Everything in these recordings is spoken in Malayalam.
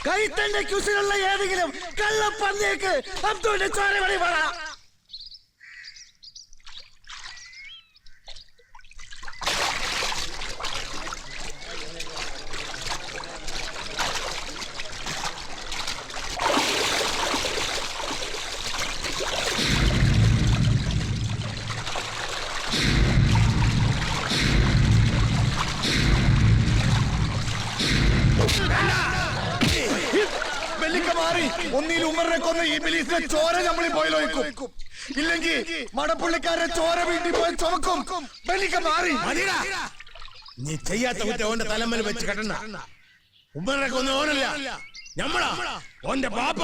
കൈത്തന്റെ ക്യൂസിലുള്ള ഏതെങ്കിലും കള്ളപ്പന്നിയേക്ക് അബ്ദുവിന്റെ ചോര വഴി പറ. ഒന്നിൽ ഉമറിനെ കൊന്ന് ഈ ബിലീസിന്റെ ചോര നമ്മളീ പോയിലോ വെക്കും. ഇല്ലെങ്കിൽ മടപ്പുള്ളിക്കാരന്റെ ചോര വീട്ടിൽ പോയി ചുമക്കും. ബലിക്ക മാറി. നീ ചെയ്യാത്ത കുറ്റം ഓന്റെ തലമ്മൽ വെച്ച് കെട്ടണ്ട. ഉമറിനെ കൊന്ന് ഓനല്ല, ഞമ്മളാ ഓന്റെ ബാപ്പ.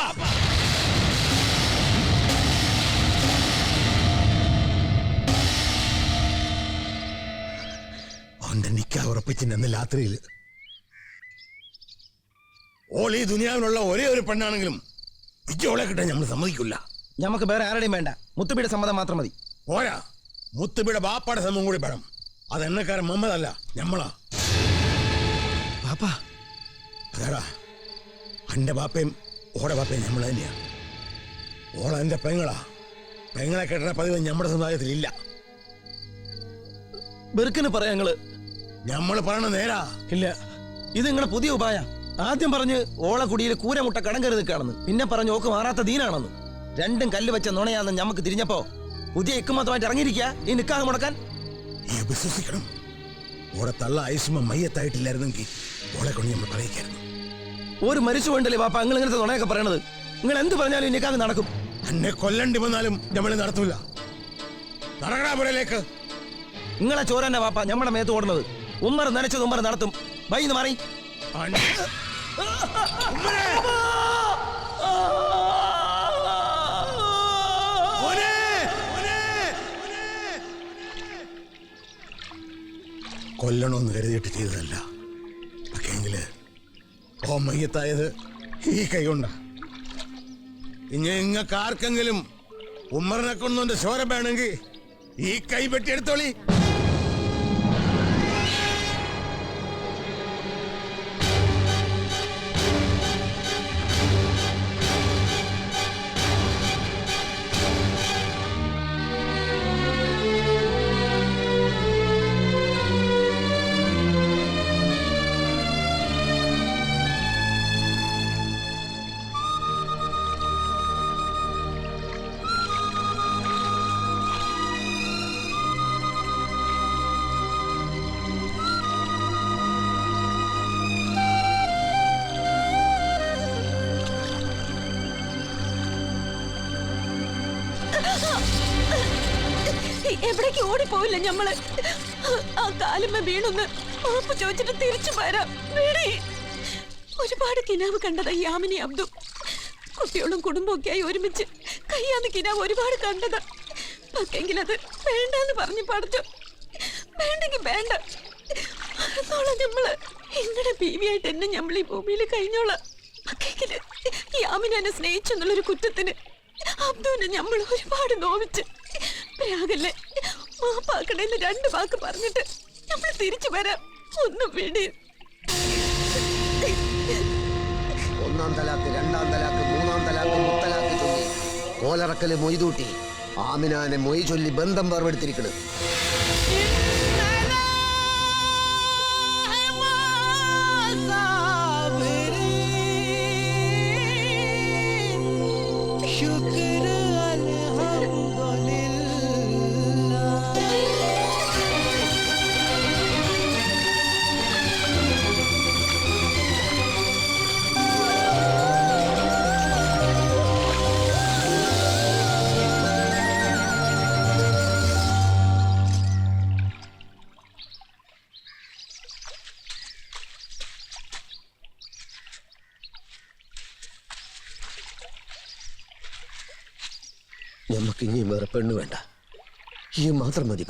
ഓന്റെ നിക്കാഹ് ഉറപ്പിച്ചിന് അന്ന് രാത്രിയിൽ ഓൾ ഈ ദുനിയാവിലുള്ള ഒരേ ഒരു പെണ്ണാണെങ്കിലും ഇജ്ജോളെ കിട്ടാൻ നമ്മൾ സമ്മതിക്കില്ല. നമുക്ക് വേറെ ആരുടെയും വേണ്ട, മുത്തുബിയുടെ സമ്മതം മാത്രം മതി. പോരാ, മുത്തുബിയുടെ ബാപ്പാടെ സമ്മതം കൂടി വേണം. അത് എണ്ണക്കാരൻ മമ്മദല്ല, ഞമ്മളാ. ബാപ്പാ അതാടാ, എന്റെ ബാപ്പയും ഓടെ ബാപ്പയും ഞമ്മളെ തന്നെയാ. ഓള എന്റെ പെങ്ങളാ. പെങ്ങളെ കെട്ടണ പതിവ് നമ്മുടെ സമുദായത്തിലില്ല. ബെറുക്കിന് പറയാ ഞമ്മള് പറയണ നേരാ. ഇല്ല, ഇത് നിങ്ങളെ പുതിയ ഉപായ. ആദ്യം പറഞ്ഞ് ഓളക്കുടിയിൽ കൂരമുട്ട കടം കയറി നിൽക്കുകയാണെന്ന്, പിന്നെ പറഞ്ഞ് ഓക്ക് മാറാത്ത ദീനാണെന്ന്. രണ്ടും കല്ല് വെച്ച നുണയാന്ന് ഞമ്മക്ക് തിരിഞ്ഞപ്പോ പുതിയ ഇക്കുമത്തമായിട്ട് ഇറങ്ങിയിരിക്കുക ഈ നിക്കാഹ് മുടക്കാൻ. വിശ്വസിക്കണം, ഓടെ തള്ള ഐസുമ മയ്യത്തായിട്ടില്ലായിരുന്നെങ്കിൽ ഓളെ കൊണ്ട് നമ്മൾ പറയിക്കായിരുന്നു. ഒരു മരിച്ചു വേണ്ടല്ലേ പാപ്പ നിങ്ങൾ ഇങ്ങനത്തെ നുണയൊക്കെ പറയണത്? നിങ്ങൾ എന്ത് പറഞ്ഞാലും ഈ നിക്കാഹ് നടക്കും. എന്നെ കൊല്ലണ്ടി വന്നാലും നമ്മൾ നടത്തൂല. നടക്കടാ പുറയിലേക്ക്. നിങ്ങളെ ചോരന്നെ പാപ്പ ഞമ്മടെ മേത്ത് ഓടുന്നത്. ഉമ്മർ നനച്ചത് ഉമ്മർ നടത്തും. വൈന്ന് മാറി. കൊല്ലണമെന്ന് കരുതിയിട്ട് ചെയ്തതല്ല. പക്ഷേങ്കില് ഓ മയ്യത്തായത് ഈ കൈ കൊണ്ട. ഇനി നിങ്ങൾക്ക് ആർക്കെങ്കിലും ഉമ്മറിനെ കൊന്നോന്റെ ചോര വേണമെങ്കിൽ ഈ കൈ വെട്ടിയെടുത്തോളി. എവിടേക്ക് ഓടിപ്പോയില്ല ഞമ്മള്. ആ കാലുമ്മ വീണൊന്ന് മാപ്പ് ചോദിച്ചിട്ട് തിരിച്ചു വരാം. ഒരുപാട് കിനാവ് കണ്ടതാ യാമിനി അബ്ദു. കുട്ടികളും കുടുംബമൊക്കെ ആയി ഒരുമിച്ച് കയ്യാന്ന് കിനാവ് ഒരുപാട് കണ്ടതാ. പക്ഷെങ്കിൽ അത് വേണ്ടെന്ന് പറഞ്ഞു പഠിച്ചു. വേണ്ടെങ്കിൽ വേണ്ട ഞമ്മള് എങ്ങനെ ബീവിയായിട്ട് എന്നെ ഞമ്മൾ ഈ ഭൂമിയിൽ കഴിഞ്ഞോളാം. പക്ഷെങ്കില് യാമിനെ എന്നെ സ്നേഹിച്ചെന്നുള്ളൊരു കുറ്റത്തിന് അബ്ദുവിനെ നമ്മൾ ഒരുപാട് നോവിച്ച്. പ്രാഗല്ലേ, മാപ്പാക്കണേന്ന് 2 വാക്ക് പറഞ്ഞിട്ട് നമ്മൾ തിരിച്ചു വരാം. ഒന്നും വേണ്ടി. 1-ാം തലാക്ക്, 2-ാം തലാക്ക്, 3-ാം തലാക്ക്, മുത്തലാക്ക് ചൊല്ലി കോലറക്കല് മൊയ്തൂട്ടി ആമിനാനെ മൊയ് ചൊല്ലി ബന്ധം വേർപെടുത്തിരിക്കണ്. നമുക്ക് ഇനിയും വേറെ പെണ്ണ് വേണ്ട. ഈ മാത്രം മതി.